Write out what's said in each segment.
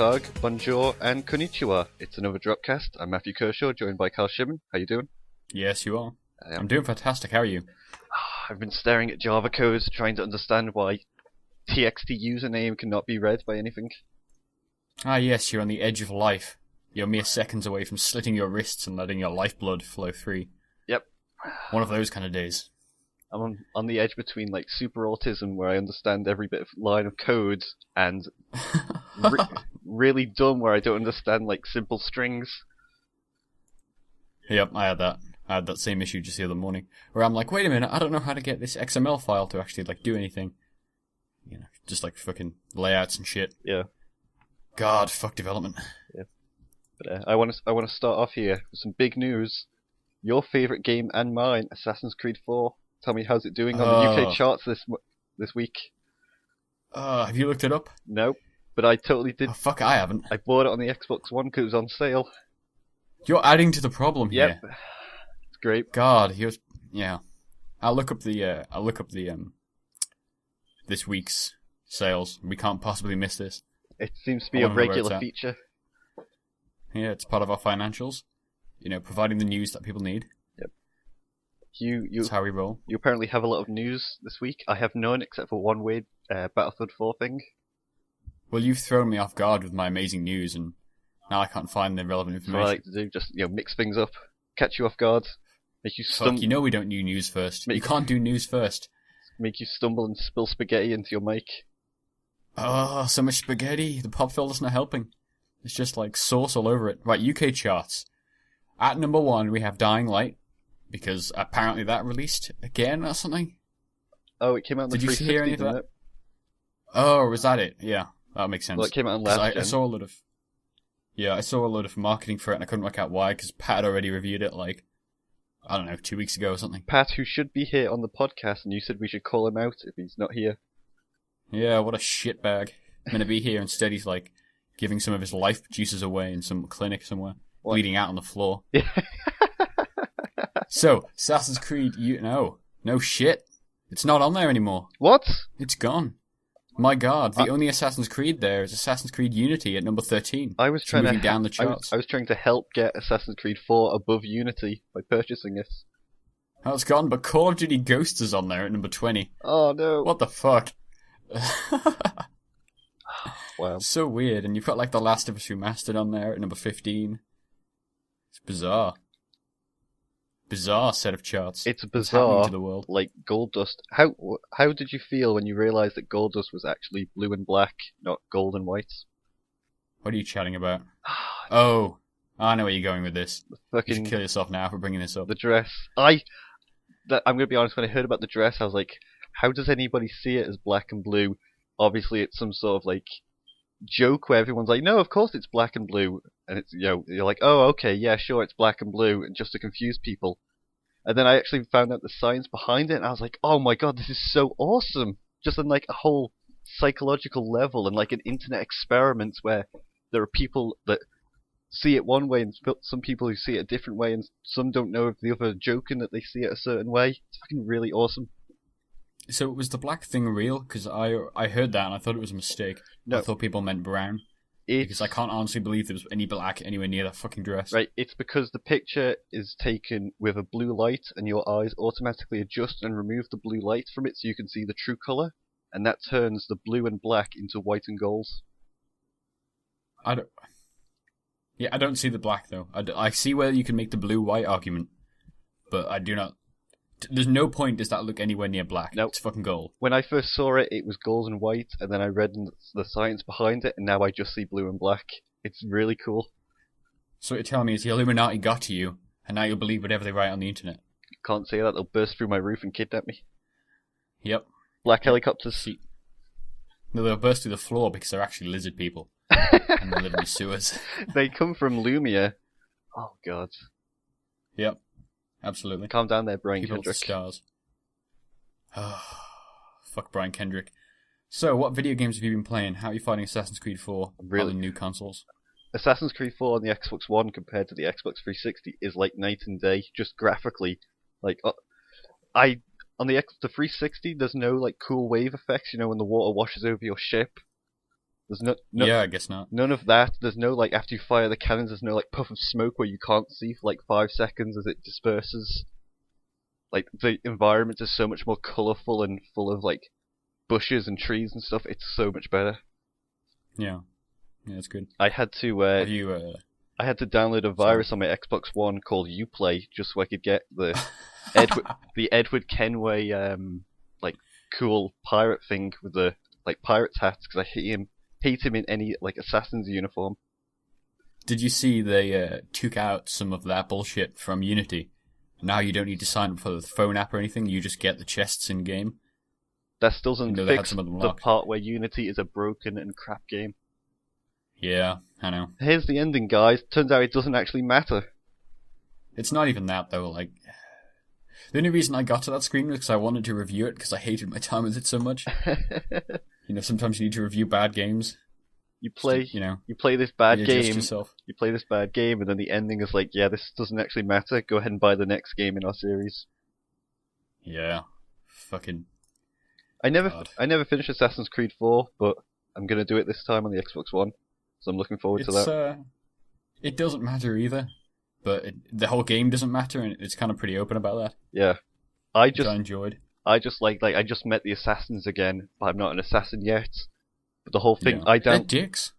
Tag, Bonjour, and Konnichiwa. It's another Dropcast. I'm Matthew Kershaw, joined by Carl Shimon. How you doing? Yes, you are. I'm doing fantastic. How are you? I've been staring at Java codes, trying to understand why TXT username cannot be read by anything. Ah, yes, you're on the edge of life. You're mere seconds away from slitting your wrists and letting your lifeblood flow free. Yep. One of those kind of days. I'm on the edge between like super autism, where I understand every bit of line of code, and really dumb, where I don't understand like simple strings. Yep, I had that same issue just the other morning, where I'm like, wait a minute, I don't know how to get this XML file to actually like do anything. You know, just like fucking layouts and shit. Yeah. God, fuck development. Yeah. But I want to start off here with some big news. Your favorite game and mine, Assassin's Creed 4. Tell me, how's it doing on the UK charts this week? Have you looked it up? No, but I totally did. Oh, fuck, I haven't. I bought it on the Xbox One because it was on sale. You're adding to the problem here. Yep. It's great. God, yeah. I'll look up the this week's sales. We can't possibly miss this. It seems to be a regular feature. Yeah, it's part of our financials. You know, providing the news that people need. That's how we roll. You apparently have a lot of news this week. I have none except for one weird Battlefield 4 thing. Well, you've thrown me off guard with my amazing news, and now I can't find the relevant information. That's what I like to do, just mix things up, catch you off guard, make you stumble. Fuck, you know we don't do news first. You can't do news first. Make you stumble and spill spaghetti into your mic. Oh, so much spaghetti. The pop filter's not helping. It's just like sauce all over it. Right, UK charts. At number 1, we have Dying Light. Because apparently that released again or something. Oh, it came out on the 360, Did you hear any of that? Oh, was that it? Yeah, that makes sense. Well, it came out on last gen. I saw a lot of marketing for it, and I couldn't work out why, because Pat had already reviewed it, like, I don't know, 2 weeks ago or something. Pat, who should be here on the podcast, and you said we should call him out if he's not here. Yeah, what a shitbag. I'm gonna be here, instead he's, like, giving some of his life juices away in some clinic somewhere, bleeding out on the floor. Yeah. So, Assassin's Creed, no shit. It's not on there anymore. What? It's gone. My God, the only Assassin's Creed there is Assassin's Creed Unity at number 13. I was trying down the charts. I was trying to help get Assassin's Creed 4 above Unity by purchasing it. Oh, it's gone, but Call of Duty Ghosts is on there at number 20. Oh no. What the fuck? Wow. So weird, and you've got like The Last of Us Remastered on there at number 15. It's bizarre. Bizarre set of charts. It's bizarre, to the world. Like Gold Dust. How did you feel when you realised that Gold Dust was actually blue and black, not gold and white? What are you chatting about? Oh, I know where you're going with this. You should Fucking kill yourself now for bringing this up. the dress. I'm going to be honest, when I heard about the dress, I was like, how does anybody see it as black and blue? Obviously, it's some sort of like joke where everyone's like, no, of course it's black and blue, and it's you're like, oh, okay, yeah, sure, it's black and blue, and just to confuse people. And then I actually found out the science behind it, and I was like, oh my god, this is so awesome! Just on like a whole psychological level, and like an internet experiment where there are people that see it one way, and some people who see it a different way, and some don't know if the other are joking that they see it a certain way. It's fucking really awesome. So was the black thing real? Because I heard that and I thought it was a mistake. No. I thought people meant brown. Because I can't honestly believe there was any black anywhere near that fucking dress. Right, it's because the picture is taken with a blue light and your eyes automatically adjust and remove the blue light from it so you can see the true colour, and that turns the blue and black into white and gold. I don't see the black though. I see where you can make the blue-white argument, but I do not. There's no point does that look anywhere near black. Nope. It's fucking gold. When I first saw it, it was gold and white, and then I read the science behind it, and now I just see blue and black. It's really cool. So what you're telling me is the Illuminati got to you, and now you'll believe whatever they write on the internet. Can't say that, they'll burst through my roof and kidnap me. Yep. Black helicopters. No, they'll burst through the floor because they're actually lizard people. And they live in the sewers. They come from Lumia. Oh god. Yep. Absolutely. Calm down there, Brian People Kendrick. Stars. Fuck Brian Kendrick. So, what video games have you been playing? How are you finding Assassin's Creed 4 on the new consoles? Assassin's Creed 4 on the Xbox One compared to the Xbox 360 is like night and day, just graphically. Like, on the 360, there's no like cool wave effects, when the water washes over your ship. There's no Yeah, I guess not. none of that. There's no like after you fire the cannons, there's no like puff of smoke where you can't see for like 5 seconds as it disperses. Like the environment is so much more colourful and full of like bushes and trees and stuff. It's so much better. Yeah, it's good. I had to Have you? I had to download a virus on my Xbox One called Uplay just so I could get the Edward Kenway like cool pirate thing with the like pirate's hats because I hate him in any like assassin's uniform. Did you see they took out some of that bullshit from Unity? Now you don't need to sign up for the phone app or anything. You just get the chests in game. That still doesn't fix the locked. part where Unity is a broken and crap game. Yeah, I know. Here's the ending, guys. Turns out it doesn't actually matter. It's not even that, though. Like, the only reason I got to that screen was because I wanted to review it because I hated my time with it so much. Sometimes you need to review bad games. You play this bad game. You play this bad game, and then the ending is like, yeah, this doesn't actually matter. Go ahead and buy the next game in our series. Yeah, fucking. I never finished Assassin's Creed 4, but I'm gonna do it this time on the Xbox One, so I'm looking forward to that. It doesn't matter either, but the whole game doesn't matter, and it's kind of pretty open about that. Yeah, I enjoyed. I just like I just met the assassins again, but I'm not an assassin yet. But the whole thing, yeah. They're dicks.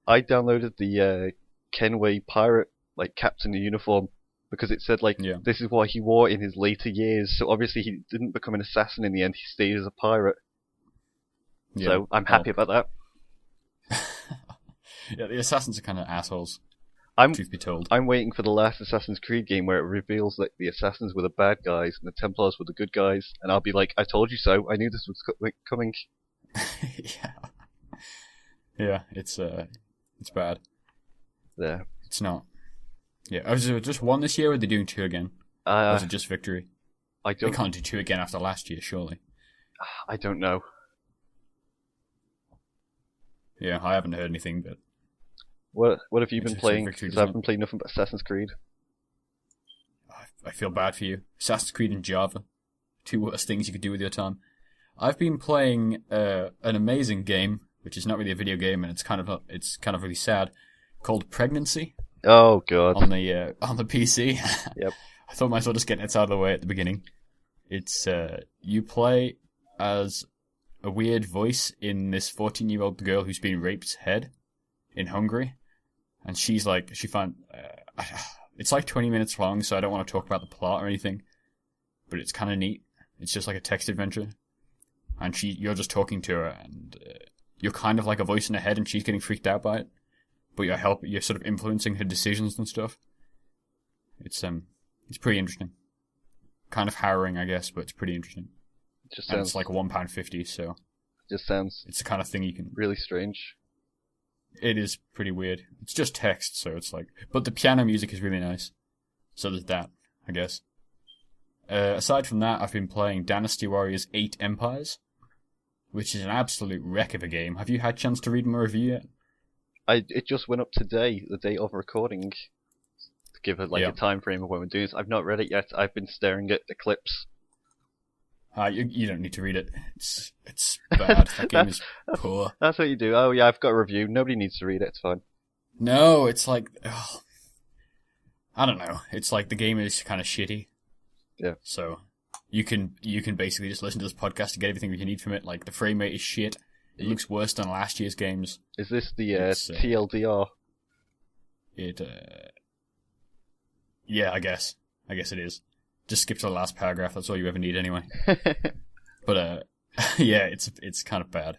I downloaded the Kenway pirate like captain uniform because it said like this is what he wore in his later years. So obviously he didn't become an assassin in the end. He stayed as a pirate. Yeah. So I'm happy about that. Yeah, the assassins are kind of assholes. Truth be told, I'm waiting for the last Assassin's Creed game where it reveals that the assassins were the bad guys and the Templars were the good guys, and I'll be like, I told you so. I knew this was coming. Yeah. Yeah, it's bad. Yeah. It's not. Yeah, was it just one this year, or are they doing 2 again? Or was it just Victory? They can't do 2 again after last year, surely. I don't know. Yeah, I haven't heard anything, but... What have you been playing? Because I've been playing nothing but Assassin's Creed. I feel bad for you. Assassin's Creed and Java. 2 worst things you could do with your time. I've been playing an amazing game, which is not really a video game, and it's kind of really sad, called Pregnancy. Oh god. On the PC. Yep. I thought I might as well just get it out of the way at the beginning. It's you play as a weird voice in this 14-year-old girl who's been raped head in Hungary, and she's like it's like 20 minutes long, so I don't want to talk about the plot or anything, but it's kind of neat. It's just like a text adventure, and you're just talking to her, and you're kind of like a voice in her head, and she's getting freaked out by it, but you're sort of influencing her decisions and stuff. It's pretty interesting. Kind of harrowing, I guess, but it's pretty interesting. It's like £1.50, so just sounds. It's the kind of thing you can. Really strange. It is pretty weird. It's just text, so it's like. But the piano music is really nice, so there's that, I guess. Aside from that, I've been playing Dynasty Warriors 8 Empires, which is an absolute wreck of a game. Have you had a chance to read my review yet? It just went up today, the day of recording, to give it a time frame of when we're doing this. I've not read it yet. I've been staring at the clips. You don't need to read it. It's bad. That game is poor. That's what you do. Oh yeah, I've got a review. Nobody needs to read it. It's fine. No, it's like I don't know. It's like the game is kind of shitty. Yeah. So you can basically just listen to this podcast to get everything that you need from it. Like the frame rate is shit. It looks worse than last year's games. Is this the TLDR? Yeah, I guess it is. Just skip to the last paragraph. That's all you ever need anyway. But yeah, it's kind of bad.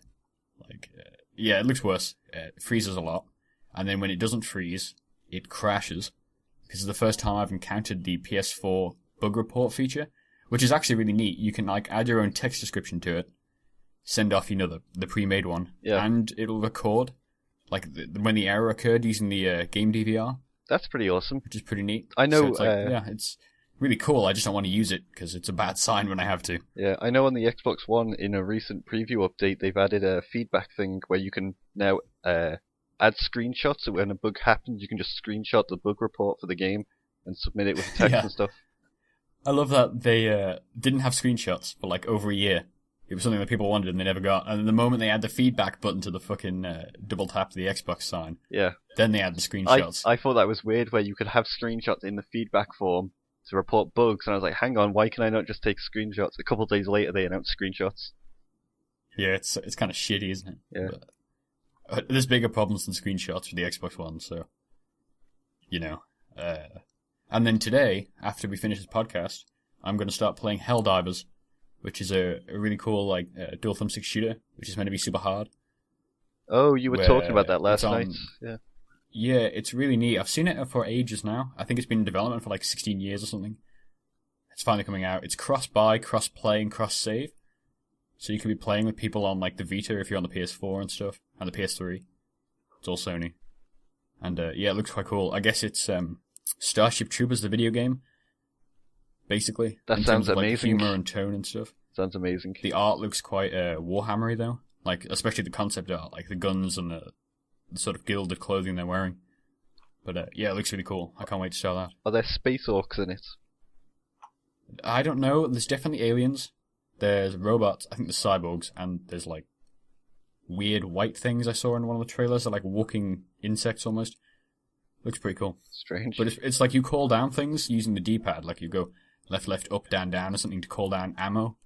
Like yeah, it looks worse. It freezes a lot, and then when it doesn't freeze, it crashes. This is the first time I've encountered the PS4 bug report feature, which is actually really neat. You can like add your own text description to it, send off the pre-made one, and it'll record like when the error occurred using the game DVR. That's pretty awesome. Which is pretty neat. I know. So it's it's really cool. I just don't want to use it because it's a bad sign when I have to. Yeah, I know on the Xbox One in a recent preview update they've added a feedback thing where you can now add screenshots. So when a bug happens, you can just screenshot the bug report for the game and submit it with text and stuff. I love that they didn't have screenshots for like over a year. It was something that people wanted and they never got. And the moment they add the feedback button to the fucking double tap to the Xbox sign, then they add the screenshots. I thought that was weird, where you could have screenshots in the feedback form to report bugs, and I was like, hang on, why can I not just take screenshots? A couple of days later, they announced screenshots. Yeah, it's kind of shitty, isn't it? Yeah. But, there's bigger problems than screenshots for the Xbox One, so, you know. And then today, after we finish this podcast, I'm going to start playing Helldivers, which is a really cool dual thumbstick shooter, which is meant to be super hard. Oh, you were talking about that last night. Yeah, it's really neat. I've seen it for ages now. I think it's been in development for like 16 years or something. It's finally coming out. It's cross-buy, cross-play, and cross-save. So you can be playing with people on like the Vita if you're on the PS4 and stuff, and the PS3. It's all Sony. And it looks quite cool. I guess it's Starship Troopers, the video game. Basically. That sounds amazing. Humor and tone and stuff. Sounds amazing. The art looks quite Warhammery though. Like, especially the concept art, like the guns and the sort of gilded clothing they're wearing. But it looks really cool. I can't wait to start that. Are there space orcs in it? I don't know. There's definitely aliens. There's robots. I think there's cyborgs, and there's like weird white things I saw in one of the trailers. They're like walking insects almost. Looks pretty cool. Strange. But it's like you call down things using the D-pad. Like you go left, left, up, down, down, or something to call down ammo.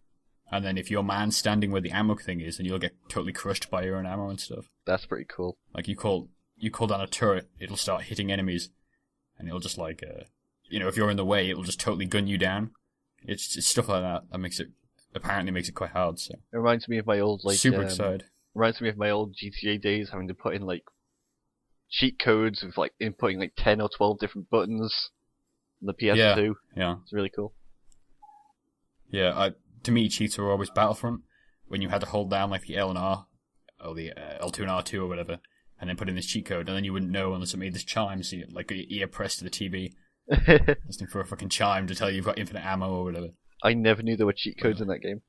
And then if your man's standing where the ammo thing is, then you'll get totally crushed by your own ammo and stuff. That's pretty cool. Like you call down a turret, it'll start hitting enemies, and it'll just like, if you're in the way, it'll just totally gun you down. It's stuff like that apparently makes it quite hard. So it reminds me of my old super excited. Reminds me of my old GTA days, having to put in like cheat codes with like inputting like 10 or 12 different buttons on the PS2. Yeah, it's really cool. Yeah, to me, cheats were always Battlefront, when you had to hold down like the L and R, or the L2 and R2 or whatever, and then put in this cheat code, and then you wouldn't know unless it made this chime, so you like your ear pressed to the TV, listening for a fucking chime to tell you you've got infinite ammo or whatever. I never knew there were cheat codes in that game.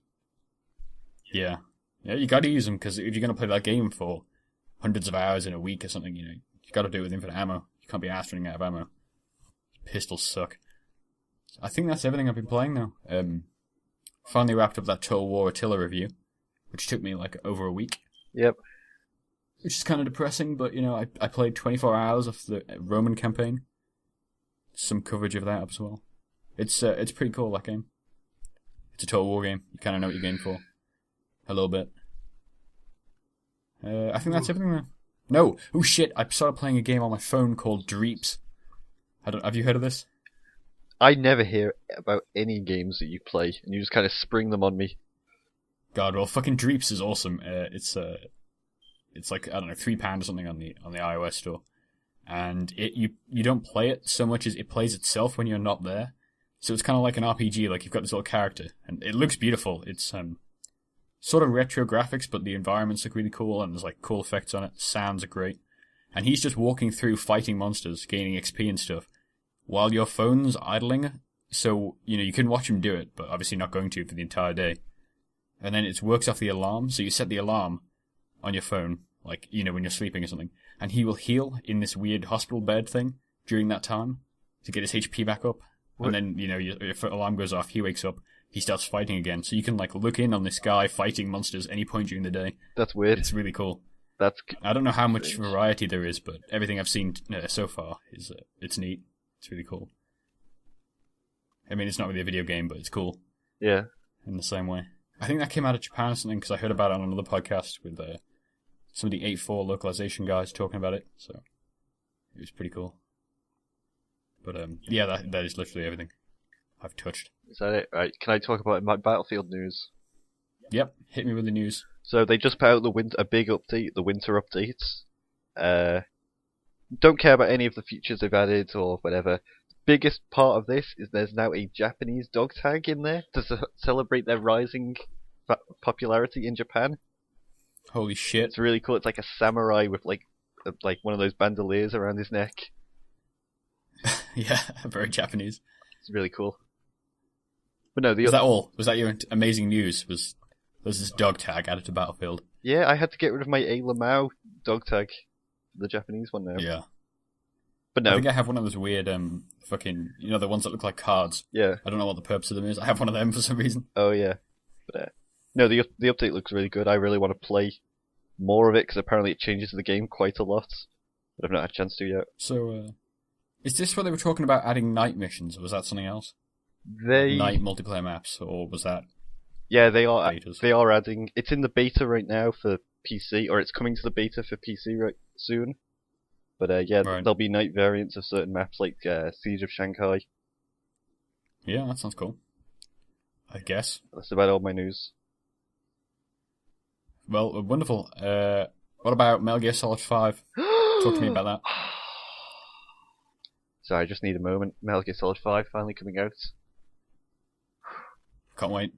Yeah, you gotta use them, because if you're gonna play that game for hundreds of hours in a week or something, you gotta do it with infinite ammo. You can't be asked running out of ammo. Pistols suck. I think that's everything I've been playing now. Finally wrapped up that Total War Attila review, which took me like over a week. Yep. Which is kind of depressing, but I played 24 hours of the Roman campaign. Some coverage of that as well. It's pretty cool, that game. It's a Total War game. You kind of know what you're getting for. A little bit. I think that's everything there. No! Oh shit, I started playing a game on my phone called Dreeps. Have you heard of this? I never hear about any games that you play, and you just kind of spring them on me. God, well, fucking Dreeps is awesome. It's like, I don't know, £3 or something on the iOS store, and you don't play it so much as it plays itself when you're not there. So it's kind of like an RPG. Like you've got this little character, and it looks beautiful. It's sort of retro graphics, but the environments look really cool, and there's like cool effects on it. Sounds are great, and he's just walking through fighting monsters, gaining XP and stuff, while your phone's idling, so, you can watch him do it, but obviously not going to for the entire day. And then it works off the alarm, so you set the alarm on your phone, like, when you're sleeping or something, and he will heal in this weird hospital bed thing during that time to get his HP back up. What? And then, your alarm goes off, he wakes up, he starts fighting again, so you can, like, look in on this guy fighting monsters any point during the day. That's weird. It's really cool. I don't know how much variety there is, but everything I've seen so far is, it's neat. It's really cool. I mean, it's not really a video game, but it's cool. Yeah. In the same way. I think that came out of Japan or something, because I heard about it on another podcast with some of the 8.4 localization guys talking about it, so it was pretty cool. But, that is literally everything I've touched. Is that it? Right, can I talk about my Battlefield news? Yep, hit me with the news. So they just put out a big update, the winter updates. Don't care about any of the features they've added or whatever. Biggest part of this is there's now a Japanese dog tag in there to celebrate their rising popularity in Japan. Holy shit. It's really cool. It's like a samurai with like one of those bandoliers around his neck. Yeah, very Japanese. It's really cool. But no, Was that all? Was that your amazing news? Was this dog tag added to Battlefield? Yeah, I had to get rid of my A Lamau dog tag. The Japanese one now. Yeah. But no. I think I have one of those weird, fucking, the ones that look like cards. Yeah. I don't know what the purpose of them is. I have one of them for some reason. Oh, yeah. But No, the update looks really good. I really want to play more of it because apparently it changes the game quite a lot, but I've not had a chance to yet. So, is this what they were talking about adding night missions, or was that something else? They Night multiplayer maps, or was that? Yeah, they are. Betas. They are adding. It's in the beta right now for PC, or it's coming to the beta for PC soon. But yeah, Right. there'll be night variants of certain maps like Siege of Shanghai. Yeah, that sounds cool. I guess. That's about all my news. Well, wonderful. What about Metal Gear Solid 5? Talk to me about that. Sorry, I just need a moment. Metal Gear Solid 5 finally coming out. Can't wait.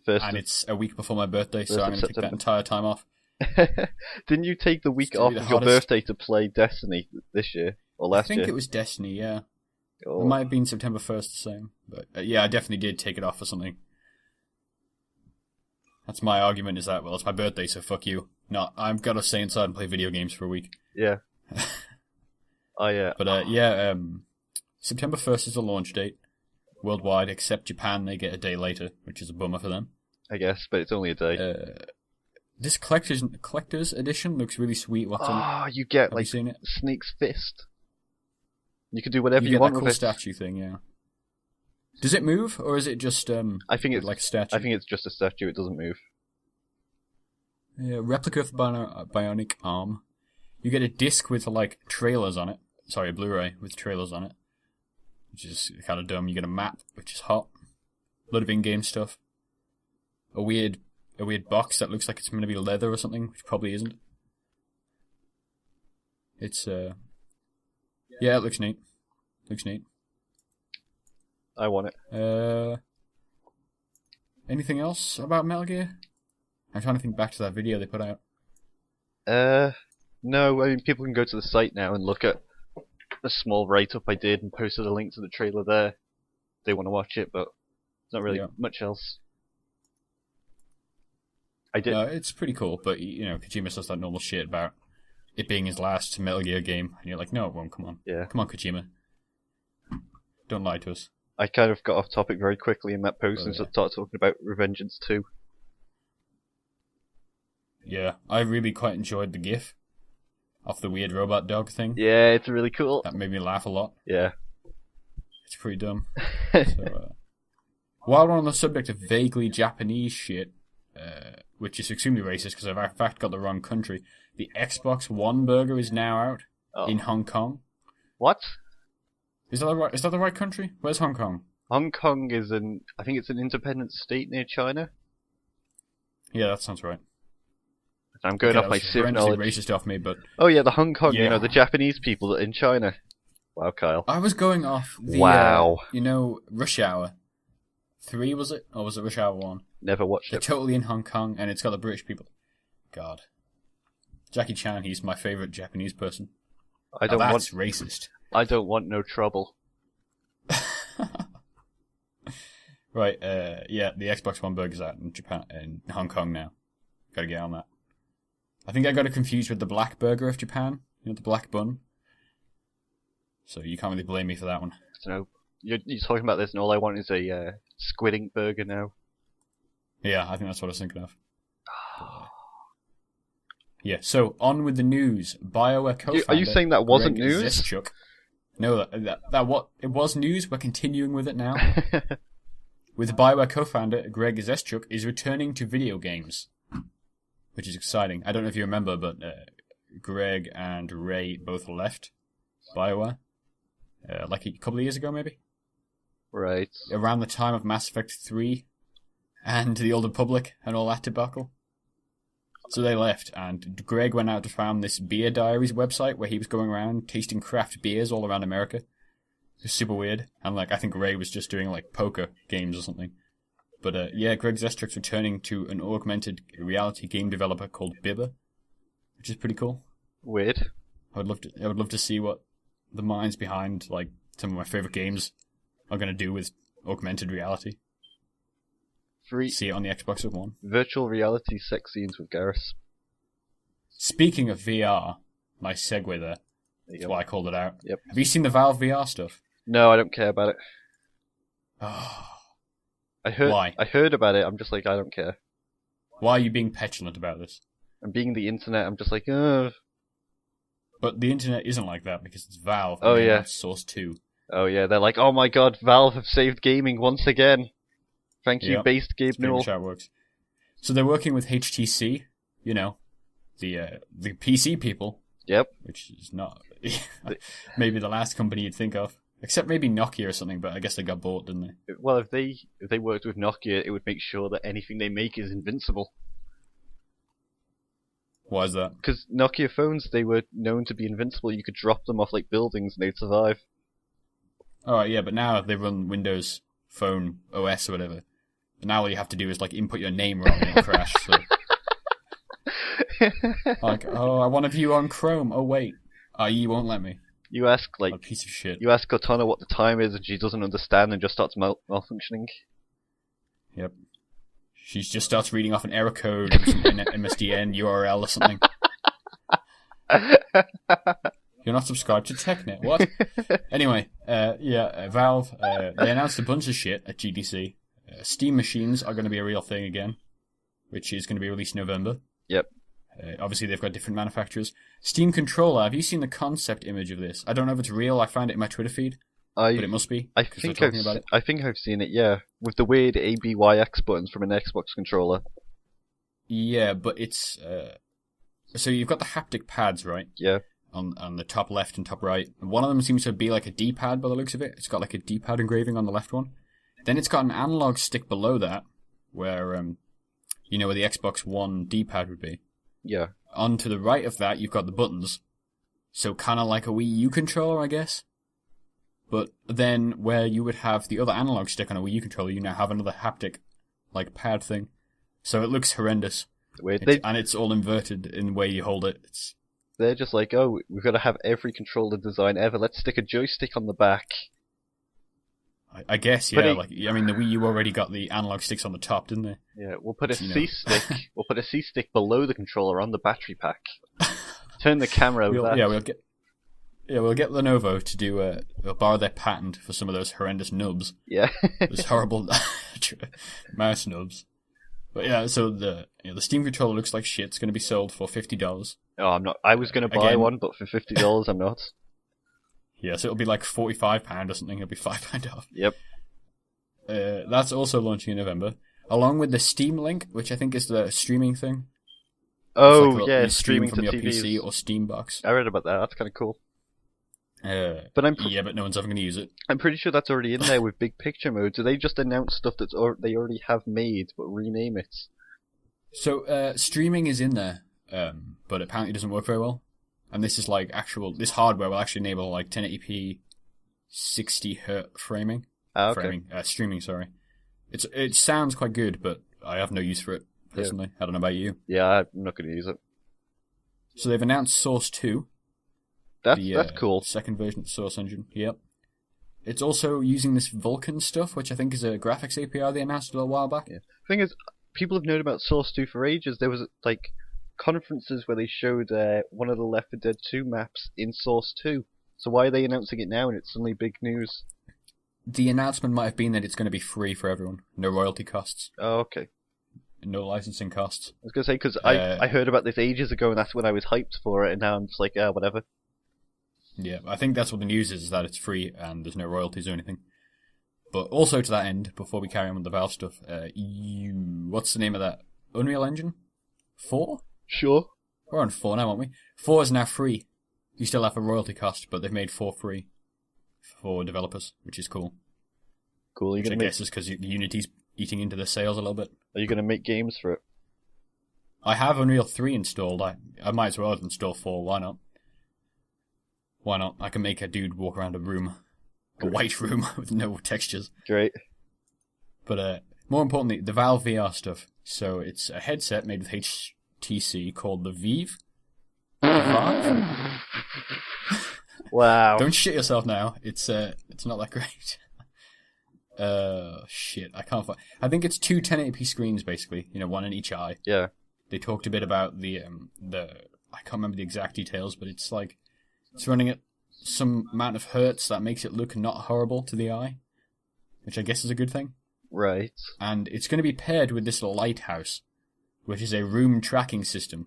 First And it's a week before my birthday, so of I'm going to take that September. entire time off. Didn't you take the week It's gonna off be of the your hottest. birthday to play Destiny this year or I last think year? it was Destiny, yeah. Oh. It might have been September 1st the same. But yeah, I definitely did take it off for something. That's my argument, is that, well, it's my birthday, so fuck you. No, I've got to stay inside and play video games for a week. Yeah. But yeah, September 1st is the launch date. Worldwide, except Japan, they get a day later, which is a bummer for them. I guess, but it's only a day. This collector's edition looks really sweet. What's on it? You get Have you like seen it? Snake's Fist. You can do whatever You you get want that cool with it. statue thing, yeah. Does it move, or is it just I think it's like a statue? I think it's just a statue. It doesn't move. Yeah, replica of the bionic arm. You get a disc with like trailers on it. Sorry, a Blu-ray with trailers on it, which is kind of dumb. You get a map, which is hot. A lot of in-game stuff. A weird box that looks like it's going to be leather or something, which probably isn't. It's yeah, it looks neat. Looks neat. I want it. Anything else about Metal Gear? I'm trying to think back to that video they put out. No. I mean, people can go to the site now and look at a small write-up I did and posted a link to the trailer there. If they want to watch it, but there's not really much else. I did. It's pretty cool, but you know, Kojima says that normal shit about it being his last Metal Gear game, and you're like, no, it won't. Come on, Yeah. come on, Kojima. Don't lie to us. I kind of got off topic very quickly in that post and started talking about Revengeance 2. Yeah, I really quite enjoyed the GIF of the weird robot dog thing. Yeah, it's really cool. That made me laugh a lot. Yeah. It's pretty dumb. So, while we're on the subject of vaguely Japanese shit, which is extremely racist because I've in fact got the wrong country, the Xbox One burger is now out in Hong Kong. What? Is that the right country? Where's Hong Kong? Hong Kong is I think it's an independent state near China. Yeah, that sounds right. I'm going off my civ knowledge. Racist off me, but Oh yeah, the Hong Kong, Yeah. the Japanese people in China. Wow, Kyle. I was going off the Wow. Rush Hour 3, was it, or was it Rush Hour 1? Never watched They're it. totally in Hong Kong, and it's got the British people. God, Jackie Chan, he's my favorite Japanese person. I don't That's want. racist. I don't want no trouble. Right, yeah, the Xbox One burger's out in Japan, in Hong Kong now. Gotta get on that. I think I got it confused with the black burger of Japan, the black bun. So you can't really blame me for that one. I don't know. You're talking about this, and all I want is a squid ink burger now. Yeah, I think that's what I was thinking of. Yeah, so on with the news. BioWare co-founder. Are you saying that wasn't Greg news? Zeschuk. No, that what it was news. We're continuing with it now. With BioWare co-founder Greg Zeschuk is returning to video games, which is exciting. I don't know if you remember, but Greg and Ray both left BioWare like a couple of years ago, maybe. Right. Around the time of Mass Effect 3 and the Old Republic and all that debacle. So they left, and Greg went out to found this Beer Diaries website where he was going around tasting craft beers all around America. It was super weird. And I think Ray was just doing poker games or something. But yeah, Greg Zeschuk's returning to an augmented reality game developer called Bibber, which is pretty cool. Weird. I would love to see what the minds behind some of my favorite games are going to do with augmented reality. See it on the Xbox One. Virtual reality sex scenes with Garrus. Speaking of VR, nice segue there. That's why I called it out. Yep. Have you seen the Valve VR stuff? No, I don't care about it. Oh, I heard. Why? I heard about it. I'm just I don't care. Why are you being petulant about this? And being the internet, I'm just like, ugh. But the internet isn't like that because it's Valve. Oh, yeah. Source 2. Oh yeah, they're like, oh my god, Valve have saved gaming once again. Thank you, Yep. based Gabe That's pretty Newell. much how it works. So they're working with HTC, you know, the PC people. Yep. Which is not maybe the last company you'd think of. Except maybe Nokia or something, but I guess they got bought, didn't they? Well, if they worked with Nokia, it would make sure that anything they make is invincible. Why is that? Because Nokia phones, they were known to be invincible. You could drop them off like buildings and they'd survive. Oh, yeah, but now they run Windows Phone OS or whatever. And now all you have to do is like input your name wrong and it'll crash. So. Like, oh, I want to view on Chrome. Oh, wait. You won't let me. You ask like a piece of shit. You ask Cortana what the time is and she doesn't understand and just starts malfunctioning. Yep. She just starts reading off an error code and some MSDN URL or something. You're not subscribed to TechNet. What? Anyway, Valve, they announced a bunch of shit at GDC. Steam machines are going to be a real thing again, which is going to be released in November. Yep. Obviously, they've got different manufacturers. Steam Controller, have you seen the concept image of this? I don't know if it's real. I found it in my Twitter feed. But it must be. I think I've seen it, yeah. With the weird ABYX buttons from an Xbox controller. Yeah, but it's... so you've got the haptic pads, right? Yeah. On the top left and top right. And one of them seems to be like a D-pad by the looks of it. It's got like a D-pad engraving on the left one. Then it's got an analog stick below that, where, where the Xbox One D-pad would be. Yeah. On to the right of that, you've got the buttons. So kind of like a Wii U controller, I guess. But then where you would have the other analog stick on a Wii U controller, you now have another haptic, like, pad thing. So it looks horrendous. And it's all inverted in the way you hold it. They're just like, oh, we've got to have every controller design ever. Let's stick a joystick on the back. I guess, yeah. The Wii U already got the analog sticks on the top, didn't they? Yeah, we'll put a C-stick. We'll put a C-stick below the controller on the battery pack. Turn the camera over. We'll get Lenovo to do we'll borrow their patent for some of those horrendous nubs. Yeah. Those horrible mouse nubs. But yeah, so the Steam controller looks like shit. It's going to be sold for $50. Oh, I'm not. I was going to buy one, but for $50, I'm not. Yeah, so it'll be like £45 or something. It'll be £5 off. Yep. That's also launching in November, along with the Steam Link, which I think is the streaming thing. Oh, yeah, streaming from to your TVs. PC or Steam box. I read about that. That's kind of cool. But no one's ever going to use it. I'm pretty sure that's already in there with big picture mode. Do they just announce stuff that they already have made, but rename it? So streaming is in there, but apparently it doesn't work very well. And this is like this hardware will actually enable like 1080p 60Hz framing. Ah, okay. Streaming, sorry. It sounds quite good, but I have no use for it, personally. Yeah. I don't know about you. Yeah, I'm not going to use it. So they've announced Source 2. That's cool. Second version of the Source engine, yep. It's also using this Vulkan stuff, which I think is a graphics API they announced a little while back. Yeah. The thing is, people have known about Source 2 for ages. There was like conferences where they showed one of the Left 4 Dead 2 maps in Source 2. So why are they announcing it now and it's suddenly big news? The announcement might have been that it's going to be free for everyone. No royalty costs. Oh, okay. No licensing costs. I was going to say, because I heard about this ages ago and that's when I was hyped for it, and now I'm just like, whatever. Yeah, I think that's what the news is that it's free and there's no royalties or anything. But also to that end, before we carry on with the Valve stuff, what's the name of that? Unreal Engine 4? Sure. We're on 4 now, aren't we? 4 is now free. You still have a royalty cost, but they've made 4 free for developers, which is cool. Cool. Which I guess is because Unity's eating into the sales a little bit. Are you going to make games for it? I have Unreal 3 installed. I might as well install 4. Why not? Why not? I can make a dude walk around a room. Great. A white room with no textures. Great. But more importantly, the Valve VR stuff. So it's a headset made with HTC called the Vive. Wow. Don't shit yourself now. It's not that great. Shit. I can't find... I think it's 2 1080p screens, basically. One in each eye. Yeah. They talked a bit about the... I can't remember the exact details, but it's like... It's running at some amount of hertz that makes it look not horrible to the eye, which I guess is a good thing. Right. And it's going to be paired with this lighthouse, which is a room tracking system,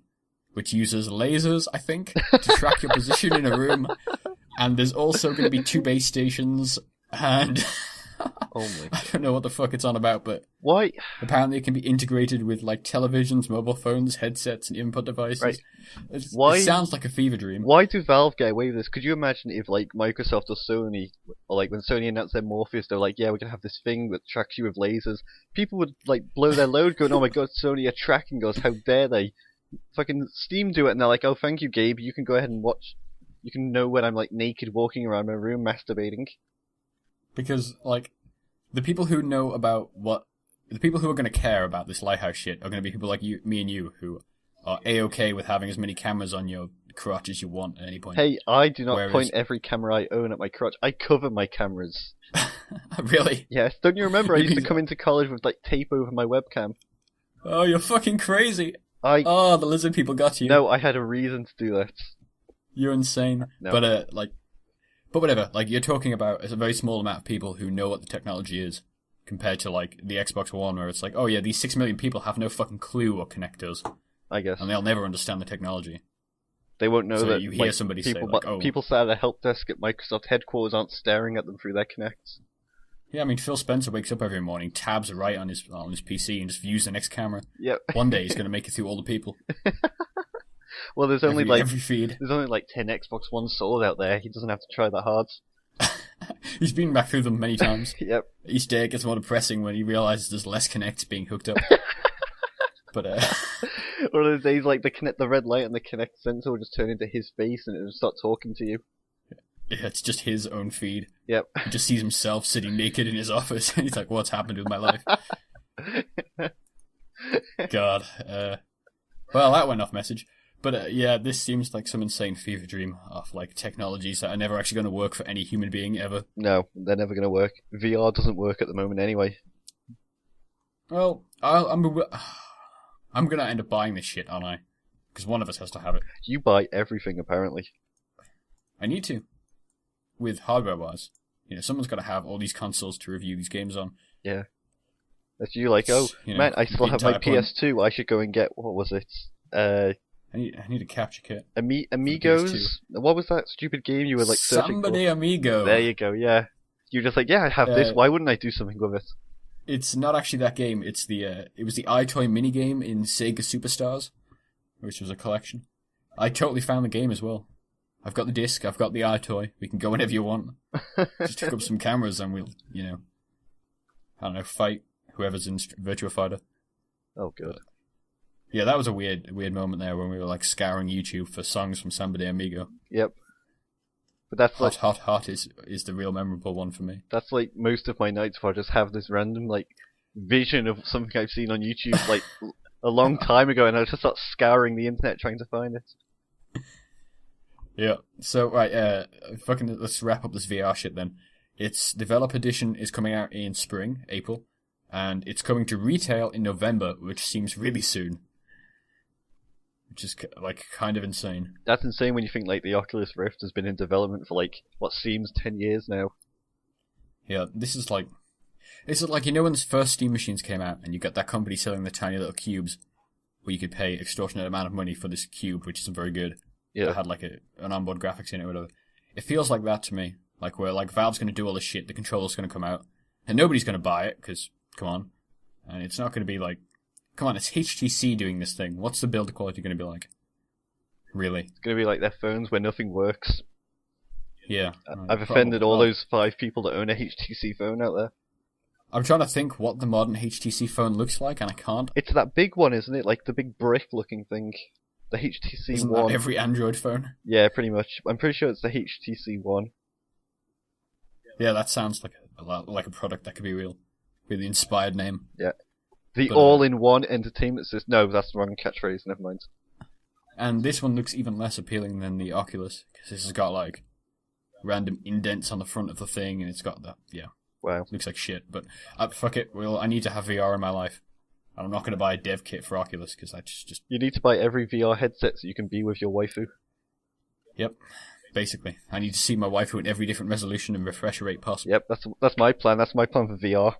which uses lasers, I think, to track your position in a room. And there's also going to be 2 base stations, and Oh my I don't know what the fuck it's on about, but Why? apparently it can be integrated with like televisions, mobile phones, headsets, and input devices. Right. It sounds like a fever dream. Why do Valve get away with this? Could you imagine if like Microsoft or Sony, or like when Sony announced their Morpheus, they're like, yeah, we're gonna have this thing that tracks you with lasers. People would like blow their load, going, oh my god, Sony are tracking us. How dare they? Fucking Steam do it, and they're like, oh, thank you, Gabe. You can go ahead and watch. You can know when I'm like naked walking around my room masturbating. Because like the people who know about the people who are going to care about this lighthouse shit are going to be people like you, me, and you, who are a-okay with having as many cameras on your crotch as you want at any point. Hey, I do not Whereas... point every camera I own at my crotch. I cover my cameras. Really? Yes. Don't you remember? I used to come into college with like tape over my webcam. Oh, you're fucking crazy. The lizard people got you. No, I had a reason to do that. You're insane. No. But whatever. Like, you're talking about a very small amount of people who know what the technology is, compared to like the Xbox One, where it's like, oh yeah, these 6 million people have no fucking clue what Kinect does. I guess. And they'll never understand the technology. They won't know so that. You hear like, somebody people, say, like, oh, people sat at a help desk at Microsoft headquarters aren't staring at them through their Kinects. Yeah, I mean, Phil Spencer wakes up every morning, tabs right on his PC, and just views the next camera. Yep. One day he's going to make it through all the people. Well, there's only every feed. There's only like 10 Xbox One sold out there. He doesn't have to try that hard. He's been back through them many times. Yep. Each day it gets more depressing when he realizes there's less Kinects being hooked up. But one of those days, like the red light and the Kinect sensor will just turn into his face and it'll just start talking to you. Yeah, it's just his own feed. Yep. He just sees himself sitting naked in his office, and he's like, "What's happened with my life?" God. Well, that went off message. But yeah, this seems like some insane fever dream of like technologies that are never actually going to work for any human being ever. No, they're never going to work. VR doesn't work at the moment anyway. Well, I'm going to end up buying this shit, aren't I? Because one of us has to have it. You buy everything, apparently. I need to. With hardware-wise. You know, someone's got to have all these consoles to review these games on. Yeah. That's you like, oh, you know, man, I still have my PS2. I should go and get, what was it? I need a capture kit. Amigos? What was that stupid game you were like searching Somebody for? Amigo. There you go, yeah. You're just like, yeah, I have this. Why wouldn't I do something with it? It's not actually that game. It's it was the iToy minigame in Sega Superstars, which was a collection. I totally found the game as well. I've got the disc, I've got the iToy. We can go whenever you want. Just hook up some cameras and we'll, you know, I don't know, fight whoever's in Virtua Fighter. Oh, good. Yeah, that was a weird moment there when we were like scouring YouTube for songs from Somebody Amigo. Yep. But that's Hot is the real memorable one for me. That's like most of my nights where I just have this random like vision of something I've seen on YouTube like a long time ago, and I just start scouring the internet trying to find it. Yeah. So right, let's wrap up this VR shit then. Its developer edition is coming out in spring, April, and it's coming to retail in November, which seems really soon. Which is like kind of insane. That's insane when you think like the Oculus Rift has been in development for like what seems 10 years now. Yeah, this is like you know when the first Steam machines came out and you got that company selling the tiny little cubes where you could pay extortionate amount of money for this cube, which isn't very good. Yeah. That had like an onboard graphics in it or whatever. It feels like that to me. Like where like Valve's going to do all this shit, the controller's going to come out, and nobody's going to buy it because come on, and it's not going to be like. Come on, it's HTC doing this thing. What's the build quality going to be like? Really? It's going to be like their phones where nothing works. Yeah. I've offended all those 5 people that own a HTC phone out there. I'm trying to think what the modern HTC phone looks like, and I can't. It's that big one, isn't it? Like the big brick-looking thing. The HTC Isn't One. That every Android phone? Yeah, pretty much. I'm pretty sure it's the HTC One. Yeah, that sounds like a product that could be really inspired name. Yeah. The all-in-one entertainment system. No, that's the wrong catchphrase. Never mind. And this one looks even less appealing than the Oculus, because this has got like random indents on the front of the thing, and it's got that. Yeah. Wow. Looks like shit, but fuck it. I need to have VR in my life. I'm not going to buy a dev kit for Oculus because that's just. You need to buy every VR headset so you can be with your waifu. Yep. Basically, I need to see my waifu in every different resolution and refresh rate possible. Yep, that's my plan. That's my plan for VR.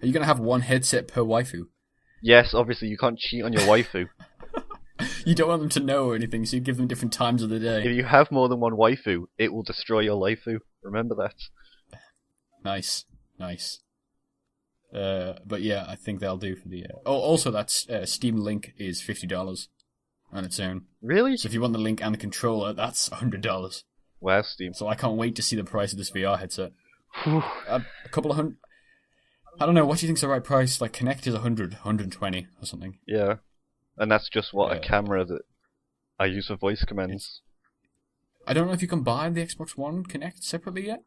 Are you going to have one headset per waifu? Yes, obviously you can't cheat on your waifu. You don't want them to know or anything, so you give them different times of the day. If you have more than one waifu, it will destroy your waifu. Remember that. Nice. But yeah, I think that'll do for the... also, that's Steam Link is $50 on its own. Really? So if you want the Link and the controller, that's $100. Wow, Steam. So I can't wait to see the price of this VR headset. A couple of hundred... I don't know, what do you think's the right price? Like, Kinect is 100, 120 or something. Yeah. And that's just a camera that I use for voice commands. I don't know if you can buy the Xbox One Kinect separately yet.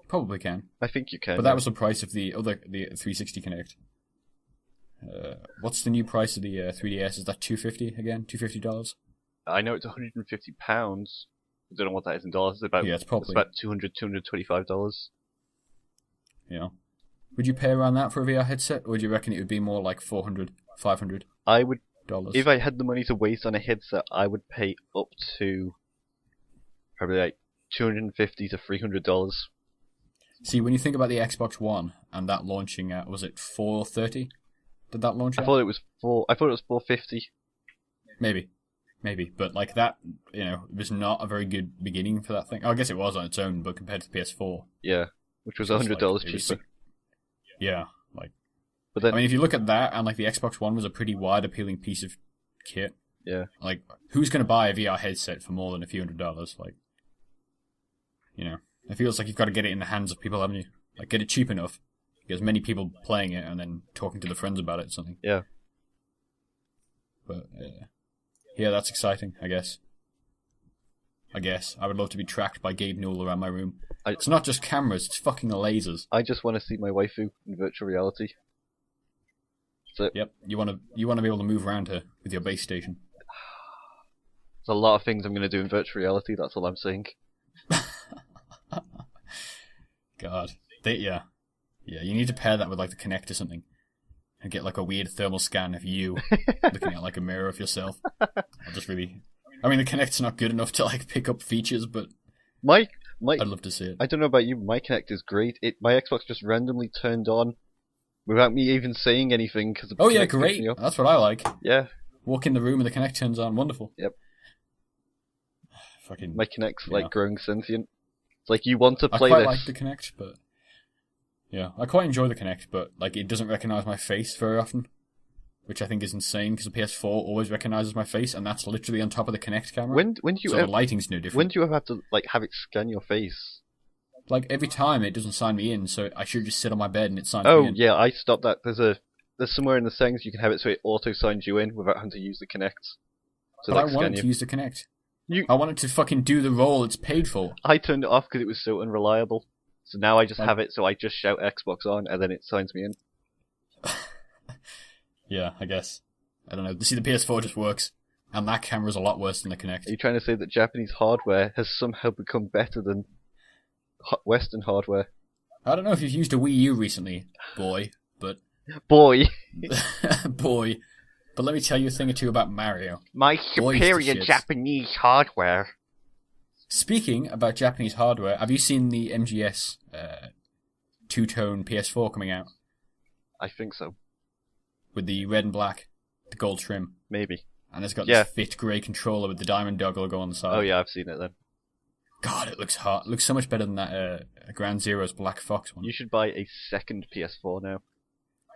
Probably can. I think you can. But that was the price of the 360 Kinect. What's the new price of the 3DS? Is that $250 again? $250? I know it's £150. I don't know what that is in dollars. It's about it's probably about $225. Yeah. Would you pay around that for a VR headset, or would you reckon it would be more like $400, $500? I would. If I had the money to waste on a headset, I would pay up to probably like $250 to $300. See, when you think about the Xbox One and that launching at, was it $430? Did that launch at? I thought it was $450. Maybe, but like that, it was not a very good beginning for that thing. Oh, I guess it was on its own, but compared to the PS4, yeah, which was $100 cheaper. Yeah, like. But then, I mean, if you look at that, and like the Xbox One was a pretty wide appealing piece of kit. Yeah. Like, who's going to buy a VR headset for more than a few $100s? Like, it feels like you've got to get it in the hands of people, haven't you? Like, get it cheap enough, get as many people playing it, and then talking to the friends about it or something. Yeah. But, yeah, that's exciting, I guess. I would love to be tracked by Gabe Newell around my room. It's not just cameras, it's fucking lasers. I just want to see my waifu in virtual reality. So, yep, you want to be able to move around her with your base station. There's a lot of things I'm going to do in virtual reality, that's all I'm saying. God. Yeah, you need to pair that with like the Kinect or something. And get like a weird thermal scan of you looking at like a mirror of yourself. I mean, the Kinect's not good enough to like pick up features, but I'd love to see it. I don't know about you, but my Kinect is great. My Xbox just randomly turned on without me even saying anything. Oh yeah, great. That's what I like. Yeah. Walk in the room and the Kinect turns on. Wonderful. Yep. Fucking. My Kinect's like growing sentient. It's like you want to play this. I this. quite like the Kinect, but yeah, I quite enjoy the Kinect, but like it doesn't recognize my face very often, which I think is insane because the PS4 always recognizes my face, and that's literally on top of the Kinect camera. When do you the lighting's no different. When do you ever have to like have it scan your face? Like every time it doesn't sign me in, so I should just sit on my bed and it signs me in. Oh yeah, I stopped that. There's somewhere in the settings you can have it so it auto signs you in without having to use the Kinect. But I wanted to use the Kinect. I wanted to fucking do the role it's paid for. I turned it off because it was so unreliable. So now I just have it, so I just shout Xbox on, and then it signs me in. Yeah, I guess. I don't know. See, the PS4 just works, and that camera's a lot worse than the Kinect. Are you trying to say that Japanese hardware has somehow become better than Western hardware? I don't know if you've used a Wii U recently, boy, but... Boy! Boy. But let me tell you a thing or two about Mario. My superior Japanese hardware. Speaking about Japanese hardware, have you seen the MGS two-tone PS4 coming out? I think so. With the red and black, the gold trim. Maybe. And it's got this fit grey controller with the diamond dog logo on the side. Oh yeah, I've seen it then. God, it looks hot. It looks so much better than that Ground Zero's Black Fox one. You should buy a second PS4 now.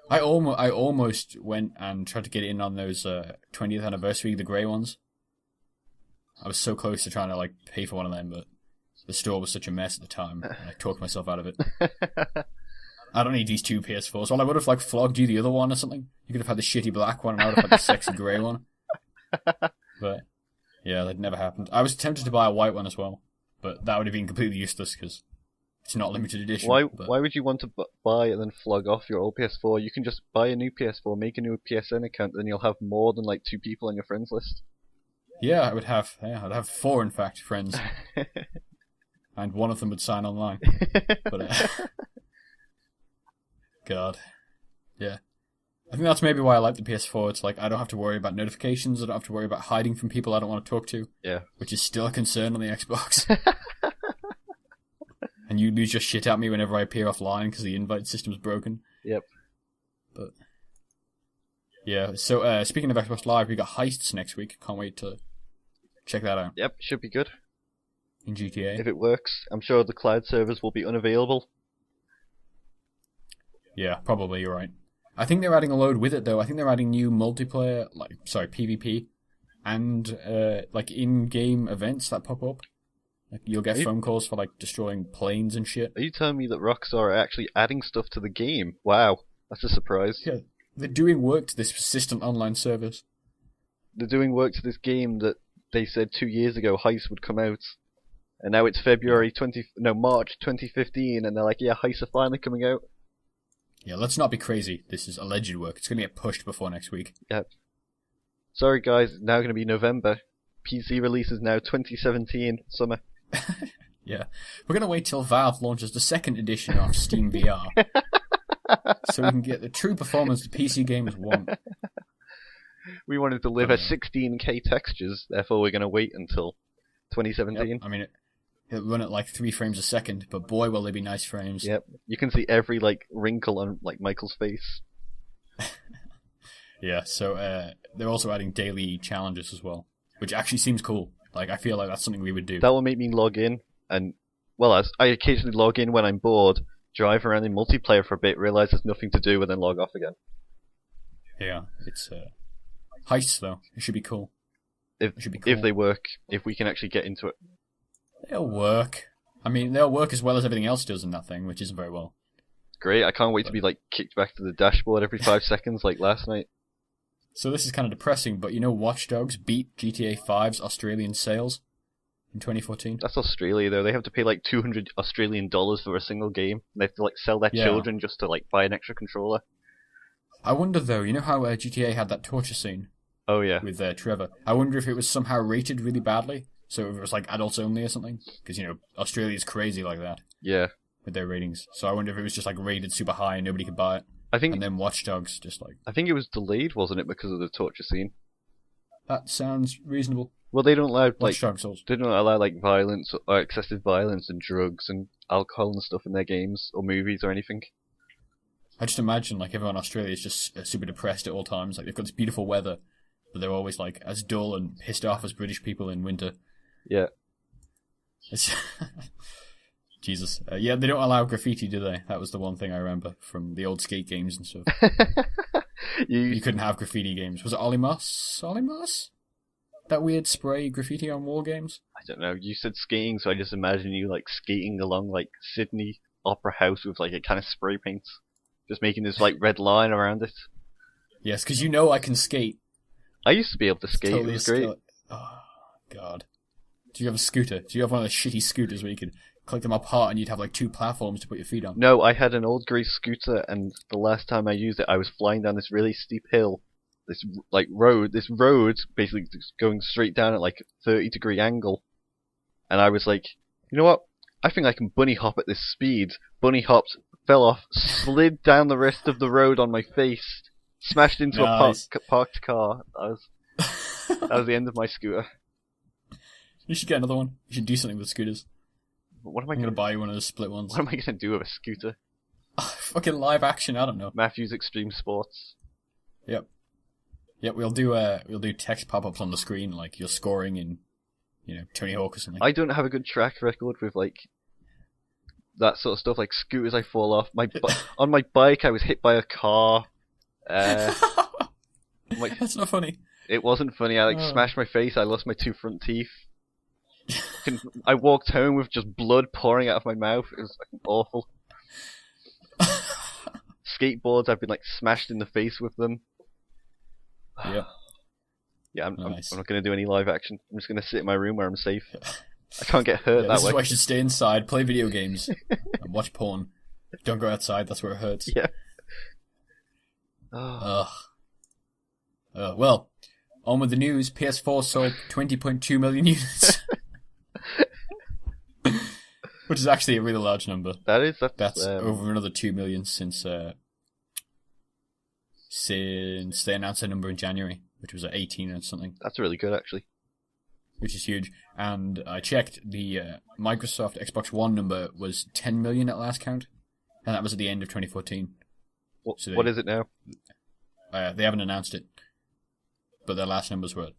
I almost went and tried to get in on those 20th anniversary, the grey ones. I was so close to trying to like pay for one of them, but the store was such a mess at the time. I talked myself out of it. I don't need these two PS4s. Well, I would have like flogged you the other one or something. You could have had the shitty black one, and I would have had the sexy grey one. But yeah, that never happened. I was tempted to buy a white one as well, but that would have been completely useless because it's not limited edition. Why would you want to buy and then flog off your old PS4? You can just buy a new PS4, make a new PSN account, then you'll have more than like 2 people on your friends list. Yeah, I'd have 4, in fact, friends. And one of them would sign online. But, God. Yeah. I think that's maybe why I like the PS4. It's like, I don't have to worry about notifications, I don't have to worry about hiding from people I don't want to talk to. Yeah. Which is still a concern on the Xbox. And you lose your shit at me whenever I appear offline because the invite system's broken. Yep. But Yeah, so speaking of Xbox Live, we got Heists next week. Can't wait to check that out Yep, should be good. in GTA. If it works, I'm sure the cloud servers will be unavailable. Yeah, probably, you're right. I think they're adding a load with it, though. I think they're adding new multiplayer, PvP, and, in-game events that pop up. Like, you'll get phone calls for, destroying planes and shit. Are you telling me that Rockstar are actually adding stuff to the game? Wow, that's a surprise. Yeah, they're doing work to this persistent online service. They're doing work to this game that they said 2 years ago Heist would come out. And now it's March 2015, and they're like, yeah, Heist are finally coming out. Yeah, let's not be crazy. This is alleged work. It's going to get pushed before next week. Yep. Sorry guys, it's now going to be November. PC release is now 2017, summer. Yeah. We're going to wait till Valve launches the second edition of Steam VR. So we can get the true performance the PC gamers want. We wanted to deliver 16K textures, therefore we're going to wait until 2017. Yep. I mean, it'll run at 3 frames a second, but boy, will they be nice frames. Yep. You can see every wrinkle on Michael's face. Yeah, so they're also adding daily challenges as well, which actually seems cool. I feel like that's something we would do. That will make me log in, and, well, as I occasionally log in when I'm bored, drive around in multiplayer for a bit, realize there's nothing to do, and then log off again. Yeah, it's heists, though. It should be cool. If they work, if we can actually get into it. They'll work. I mean, they'll work as well as everything else does in that thing, which isn't very well. Great, I can't wait to be kicked back to the dashboard every 5 seconds like last night. So this is kind of depressing, but Watch Dogs beat GTA 5's Australian sales in 2014. That's Australia though. They have to pay $200 Australian for a single game. They have to sell their children just to buy an extra controller. I wonder though, you know how GTA had that torture scene? Oh yeah. With Trevor. I wonder if it was somehow rated really badly. So if it was adults only or something. Because, Australia's crazy like that. Yeah. With their ratings. So I wonder if it was just rated super high and nobody could buy it. And then Watch Dogs just I think it was delayed, wasn't it, because of the torture scene? That sounds reasonable. Well, they don't allow Watch Dogs also. They don't allow violence or excessive violence and drugs and alcohol and stuff in their games or movies or anything. I just imagine everyone in Australia is just super depressed at all times. They've got this beautiful weather, but they're always as dull and pissed off as British people in winter. Yeah. It's Jesus. Yeah, they don't allow graffiti, do they? That was the one thing I remember from the old skate games and stuff. You couldn't have graffiti games. Was it Ollie Moss? Ollie Moss? That weird spray graffiti on wall games? I don't know. You said skating, so I just imagine you skating along Sydney Opera House with a kind of spray paint. Just making this red line around it. Yes, because I can skate. I used to be able to skate. Totally it was great. Oh, God. Do you have a scooter? Do you have one of those shitty scooters where you could click them apart and you'd have 2 platforms to put your feet on? No, I had an old grey scooter, and the last time I used it, I was flying down this really steep hill. This road basically just going straight down at 30-degree angle. And I was like, you know what? I think I can bunny hop at this speed. Bunny hopped, fell off, slid down the rest of the road on my face, smashed into a parked car. That was the end of my scooter. You should get another one. You should do something with scooters. What am I I'm going to buy you one of those split ones. What am I going to do with a scooter? Fucking live action, I don't know. Matthew's Extreme Sports. Yep, we'll do text pop-ups on the screen, you're scoring in, Tony Hawk or something. I don't have a good track record with, that sort of stuff, scooters I fall off. On my bike, I was hit by a car. That's not funny. It wasn't funny. I smashed my face. I lost my 2 front teeth. I walked home with just blood pouring out of my mouth. It was awful. Skateboards, I've been smashed in the face with them. Yep. Yeah, Nice. I'm not going to do any live action. I'm just going to sit in my room where I'm safe. I can't get hurt that way. This is why you should stay inside, play video games, and watch porn. Don't go outside, that's where it hurts. Yeah. Well, on with the news. PS4 sold 20.2 million units. Which is actually a really large number. That's over another 2 million since they announced their number in January, which was at 18 or something. That's really good, actually. Which is huge. And I checked, the Microsoft Xbox One number was 10 million at last count, and that was at the end of 2014. What is it now? They haven't announced it, but their last numbers were.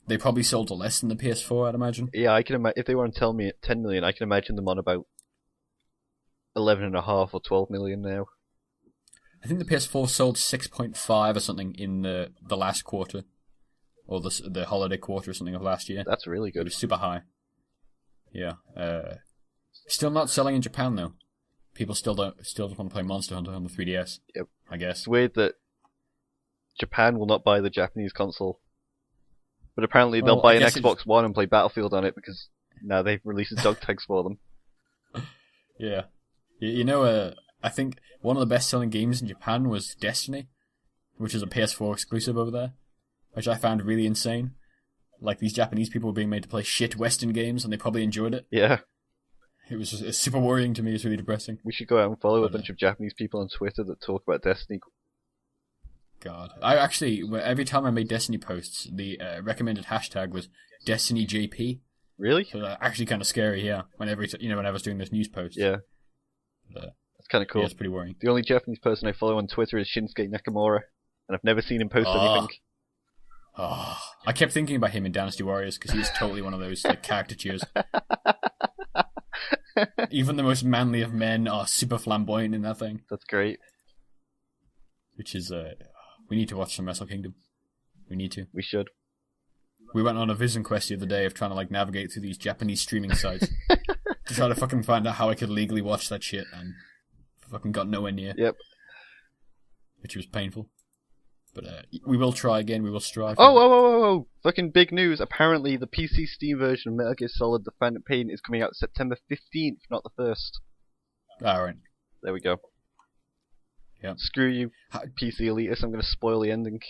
They probably sold to less than the PS4, I'd imagine. Yeah, I can imagine if they want to tell me 10 million, I can imagine them on about 11.5 or 12 million now. I think the PS4 sold 6.5 or something in the last quarter, or the holiday quarter or something of last year. That's really It good. was super high. Yeah. Still not selling in Japan though. People still just want to play Monster Hunter on the 3DS. Yep. I guess. It's weird that Japan will not buy the Japanese console, but apparently they'll buy an Xbox One and play Battlefield on it because now they've released dog tags for them. Yeah. You know, I think one of the best-selling games in Japan was Destiny, which is a PS4 exclusive over there, which I found really insane. Like, these Japanese people were being made to play shit Western games, and they probably enjoyed it. Yeah. It's super worrying to me. It's really depressing. We should go out and follow a bunch of Japanese people on Twitter that talk about Destiny. God. I actually, every time I made Destiny posts, the recommended hashtag was DestinyJP. Really? So that's actually kind of scary, yeah. Whenever I was doing those news posts. Yeah. That's kind of cool. Yeah, it's pretty worrying. The only Japanese person I follow on Twitter is Shinsuke Nakamura, and I've never seen him post anything. Oh, I kept thinking about him in Dynasty Warriors because he's totally one of those like caricatures. Even the most manly of men are super flamboyant in that thing. That's great. Which is, we need to watch some Wrestle Kingdom. We need to. We should. We went on a vision quest the other day of trying to like navigate through these Japanese streaming sites to try to fucking find out how I could legally watch that shit, and fucking got nowhere near. Yep. Which was painful. But we will try again. We will strive. Oh! Fucking big news. Apparently, the PC Steam version of Metal Gear Solid: The Phantom Pain is coming out September 15th, not the 1st. Alright. There we go. Yep. Screw you, PC elitists. I'm going to spoil the ending.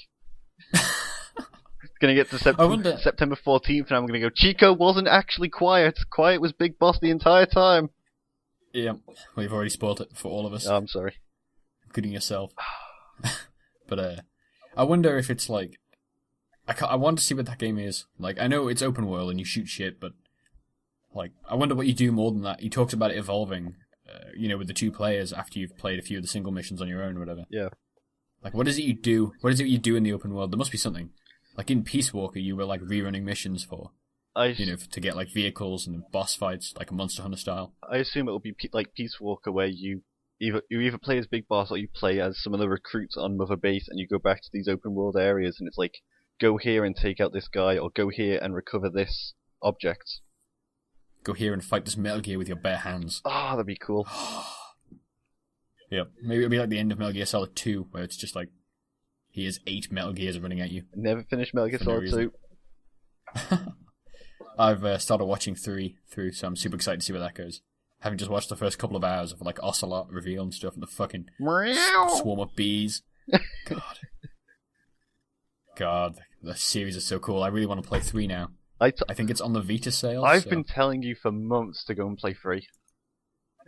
It's going to get to September 14th, and I'm going to go, Chico wasn't actually quiet. Quiet was Big Boss the entire time. Yeah, we've already spoiled it for all of us. Oh, I'm sorry. Including yourself. But, I wonder if it's like... I want to see what that game is. Like, I know it's open world and you shoot shit, but... Like, I wonder what you do more than that. He talks about it evolving, with the two players after you've played a few of the single missions on your own or whatever. Yeah. Like, what is it you do? What is it you do in the open world? There must be something. Like, in Peace Walker, you were, like, rerunning missions for... to get, like, vehicles and boss fights, like a Monster Hunter style. I assume it will be like Peace Walker, where you either play as Big Boss or you play as some of the recruits on Mother Base, and you go back to these open world areas, and it's like, go here and take out this guy, or go here and recover this object. Go here and fight this Metal Gear with your bare hands. Oh, that'd be cool. Yeah, maybe it'll be like the end of Metal Gear Solid 2, where it's just like, here's 8 Metal Gears running at you. Never finished Metal Gear Solid 2. I've started watching 3 through, so I'm super excited to see where that goes. Having just watched the first couple of hours of like Ocelot reveal and stuff, and the fucking swarm of bees. God, the series is so cool. I really want to play 3 now. I think it's on the Vita sale. I've been telling you for months to go and play 3.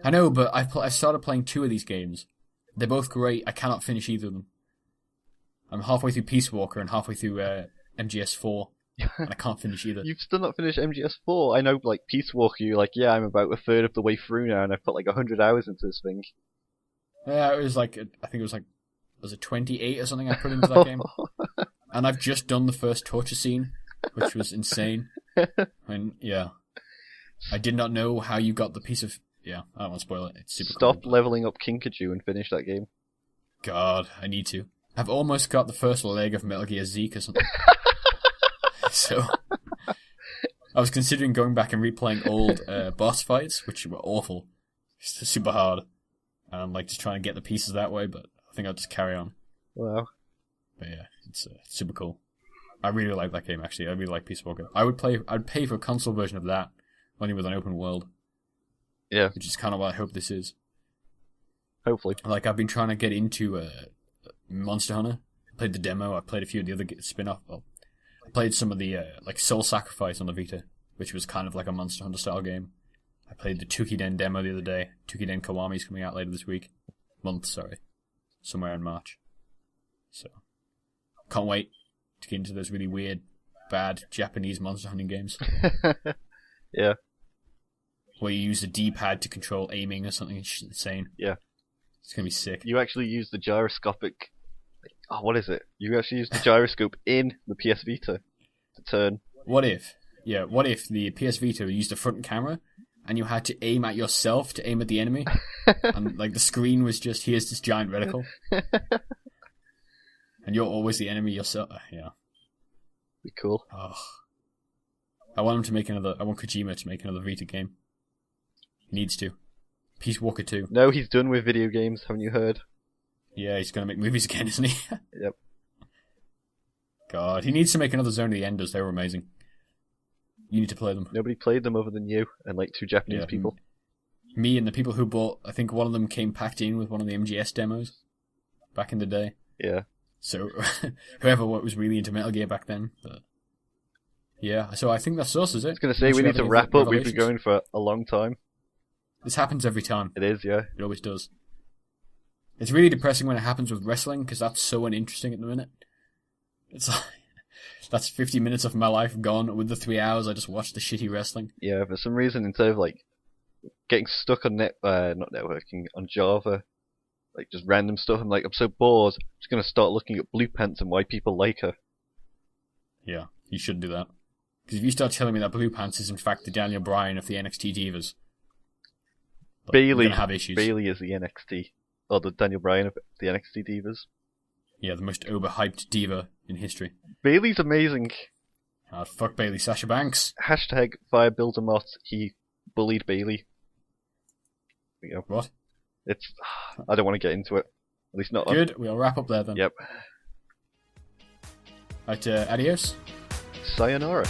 I know, but I've started playing 2 of these games. They're both great. I cannot finish either of them. I'm halfway through Peace Walker and halfway through MGS4. And I can't finish either. You've still not finished MGS4. I know, like, Peace Walker, you're like, yeah, I'm about a third of the way through now, and I've put like 100 hours into this thing. Yeah, it was like, I think it was like, was it 28 or something I put into that game? And I've just done the first torture scene, which was insane. And, yeah. I did not know how you got the piece of... Yeah, I don't want to spoil it. It's super Stop cool. leveling up Kinkajou and finish that game. God, I need to. I've almost got the first leg of Metal Gear Zeke or something. So, I was considering going back and replaying old boss fights, which were awful. It's super hard. And I'm like just trying to get the pieces that way, but I think I'll just carry on. Wow. But yeah, it's super cool. I really like that game, actually. I really like Peace Walker. I'd pay for a console version of that, only with an open world. Yeah. Which is kind of what I hope this is. Hopefully. Like, I've been trying to get into Monster Hunter. I played the demo. I played a few of the other spin-off. Well, I played some of the, like, Soul Sacrifice on the Vita, which was kind of like a Monster Hunter style game. I played the Tukiden demo the other day. Tukiden Kiwami's coming out later this month. Somewhere in March. So, can't wait to get into those really weird, bad Japanese monster hunting games. Yeah. Where you use the D-pad to control aiming or something insane. Yeah. It's gonna be sick. You actually use the gyroscopic Oh, what is it? You actually use the gyroscope in the PS Vita to turn. What if the PS Vita used a front camera and you had to aim at yourself to aim at the enemy, and like the screen was just here's this giant reticle, and you're always the enemy yourself. Yeah, Be cool. oh. I want Kojima to make another Vita game. He needs to. Peace Walker 2. No, he's done with video games. Haven't you heard? Yeah, he's gonna make movies again, isn't he? Yep. God, he needs to make another Zone of the Enders. They were amazing. You need to play them. Nobody played them other than you and like 2 Japanese Yeah, people. Me and the people who bought. I think one of them came packed in with one of the MGS demos back in the day. Yeah. So whoever was really into Metal Gear back then. But yeah, so I think that sources it. I was going to say, we need to wrap up. We've been going for a long time. This happens every time. It is, yeah. It always does. It's really depressing when it happens with wrestling, because that's so uninteresting at the minute. It's like, that's 50 minutes of my life gone. With the 3 hours I just watched the shitty wrestling. Yeah, for some reason, instead of like getting stuck on not networking, on Java, like just random stuff, I'm so bored, I'm just going to start looking at Blue Pants and why people like her. Yeah, you should do that. Because if you start telling me that Blue Pants is in fact the Daniel Bryan of the NXT Divas, Bailey, we're gonna have issues. Bailey is the NXT, or the Daniel Bryan of the NXT Divas. Yeah, the most overhyped diva in history. Bailey's amazing. Fuck Bailey. Sasha Banks. Hashtag fire Bill DeMott. He bullied Bailey. There you go. What? It's. I don't want to get into it. At least not. Good. We'll wrap up there then. Yep. Right, adios. Sayonara.